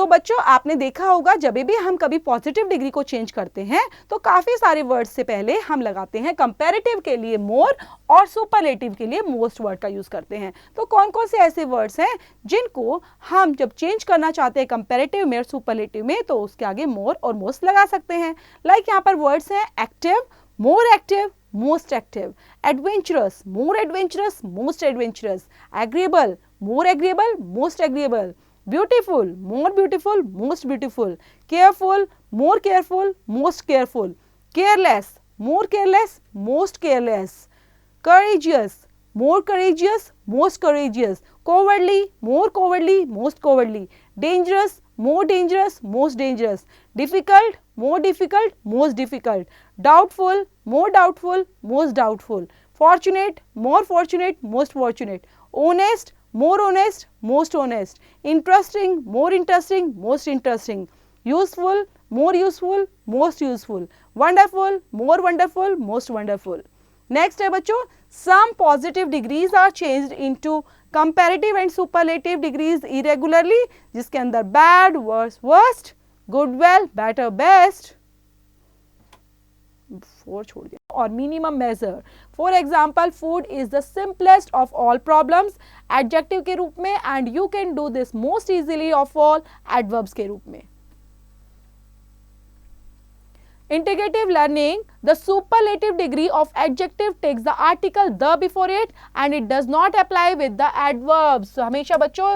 तो बच्चों आपने देखा होगा जब भी हम कभी पॉजिटिव डिग्री को चेंज करते हैं तो काफी सारे वर्ड से पहले हम लगाते हैं कंपैरेटिव के लिए मोर और सुपरलेटिव के लिए मोस्ट वर्ड का यूज करते हैं। तो कौन कौन से ऐसे वर्ड्स हैं जिनको हम जब चेंज करना चाहते हैं कंपैरेटिव में और सुपरलेटिव में तो उसके आगे मोर और मोस्ट लगा सकते हैं। लाइक यहाँ पर वर्ड्स हैं active, more active, most active, adventurous, more adventurous, most adventurous, agreeable, more agreeable, most agreeable, beautiful, more beautiful, most beautiful, careful, more careful, most careful, careless, more careless, most careless, courageous, more courageous, most courageous, cowardly, more cowardly, most cowardly, dangerous, more dangerous, most dangerous, difficult, more difficult, most difficult, doubtful, more doubtful, most doubtful, fortunate, more fortunate, most fortunate, honest, more honest, most honest, interesting, more interesting, most interesting, useful, more useful, most useful, wonderful, more wonderful, most wonderful. Next है बच्चों, some positive degrees are changed into comparative and superlative degrees irregularly, जिसके अंदर bad, worse, worst, good, well, better, best, फोर छोड़ दिया, और minimum major. For example, food is the simplest of all problems adjective के रूप में, and you can do this most easily of all adverbs के रूप में। Integrative learning, the superlative degree of adjective takes the article the before it and it does not apply with the adverbs. So, हमेशा बच्चों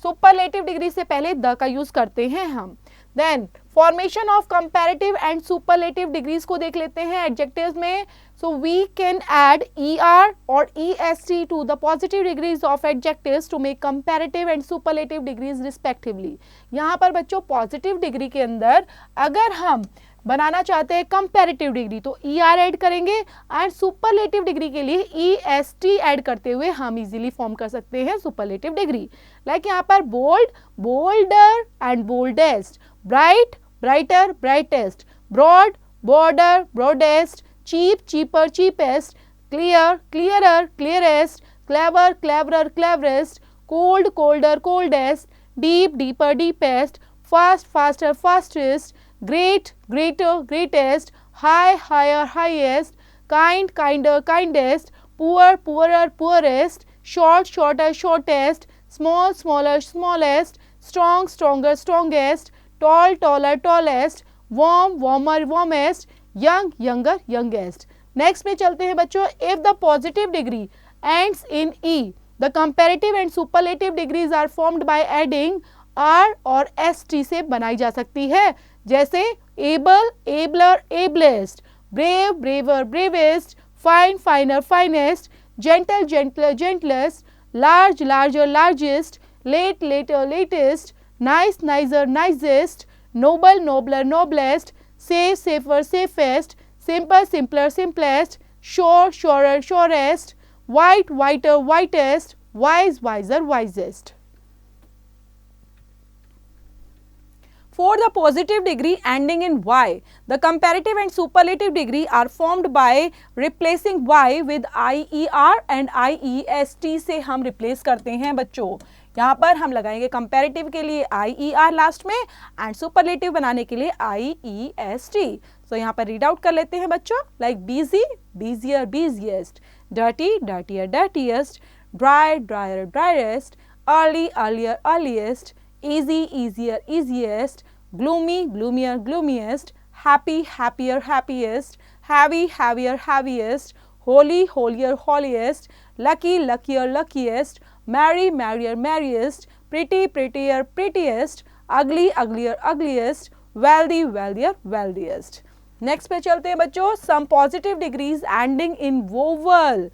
superlative degree से पहले the का use करते हैं हम। Then formation of comparative and superlative degrees को देख लेते हैं adjectives में। So we can add er or est to the positive degrees of adjectives to make comparative and superlative degrees respectively. यहाँ पर बच्चों positive degree के अंदर अगर हम बनाना चाहते हैं कंपैरेटिव डिग्री तो ER ऐड करेंगे, एंड सुपरलेटिव डिग्री के लिए EST ऐड करते हुए हम इजीली फॉर्म कर सकते हैं सुपरलेटिव डिग्री। लाइक यहाँ पर bold, bolder and boldest, bright, brighter, brightest, broad, broader, broadest, cheap, cheaper, cheapest, clear, clearer, clearest, clever, cleverer, cleverest, cold, colder, coldest, deep, deeper, deepest, fast, faster, fastest, great, greater, greatest, high, higher, highest, kind, kinder, kindest, poor, poorer, poorest, short, shorter, shortest, small, smaller, smallest, strong, stronger, strongest, tall, taller, tallest, warm, warmer, warmest, young, younger, youngest. Next में चलते हैं बच्चों, if the positive degree ends in E, the comparative and superlative degrees are formed by adding R और ST से बनाई जा सकती है, जैसे able, abler, ablest, brave, braver, bravest, fine, finer, finest, gentle, gentler, gentlest, large, larger, largest, late, later, latest, nice, nicer, nicest, noble, nobler, noblest, safe, safer, safest, simple, simpler, simplest, sure, surer, surest, white, whiter, whitest, wise, wiser, wisest. For the positive degree ending in Y, the comparative and superlative degree are formed by replacing Y with IER and IEST से हम replace करते हैं बच्चों। यहाँ पर हम लगाएंगे comparative के लिए IER लास्ट में and superlative बनाने के लिए IEST। So यहाँ पर read out कर लेते हैं बच्चों, like busy, busier, busiest, dirty, dirtier, dirtiest, dry, drier, driest, early, earlier, earliest, easy, easier, easiest, gloomy, gloomier, gloomiest, happy, happier, happiest, heavy, heavier, heaviest, holy, holier, holiest, lucky, luckier, luckiest, merry, merrier, merriest, pretty, prettier, prettiest, ugly, uglier, ugliest, wealthy, wealthier, wealthiest. Next पे चलते हैं बच्चों, some positive degrees ending in vowel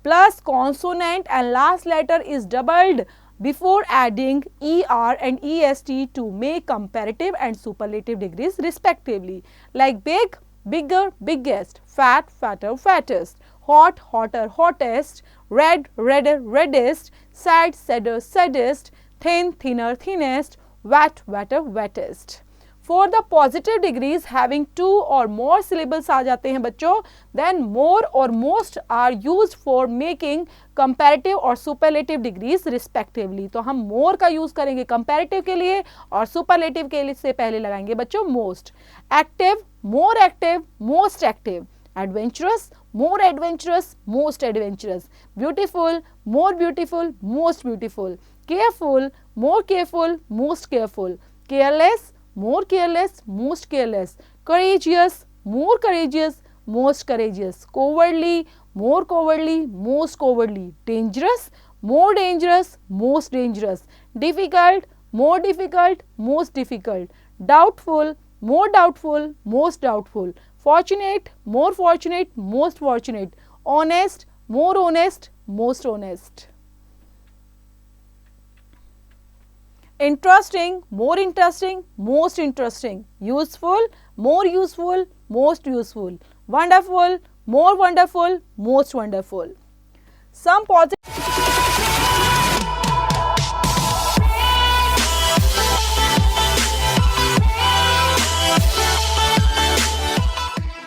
plus consonant and last letter is doubled before adding ER and EST to make comparative and superlative degrees respectively, like big, bigger, biggest, fat, fatter, fattest, hot, hotter, hottest, red, redder, reddest, sad, sadder, saddest, thin, thinner, thinnest, wet, wetter, wettest. For the positive degrees having 2 or more syllables आ जाते हैं बच्चों, then more or most are used for making comparative और superlative degrees respectively. तो हम more का use करेंगे comparative के लिए और superlative के लिए से पहले लगाएंगे बच्चों most. Active, more active, most active. Adventurous, more adventurous, most adventurous. Beautiful, more beautiful, most beautiful. Careful, more careful, most careful. Careless, more careless, most careless. Courageous, more courageous, most courageous. Cowardly, more cowardly, most cowardly. Dangerous, more dangerous, most dangerous. Difficult, more difficult, most difficult. Doubtful, more doubtful, most doubtful. Fortunate, more fortunate, most fortunate. Honest, more honest, most honest. Interesting, more interesting, most interesting. Useful, more useful, most useful. Wonderful, more wonderful, most wonderful. Some positive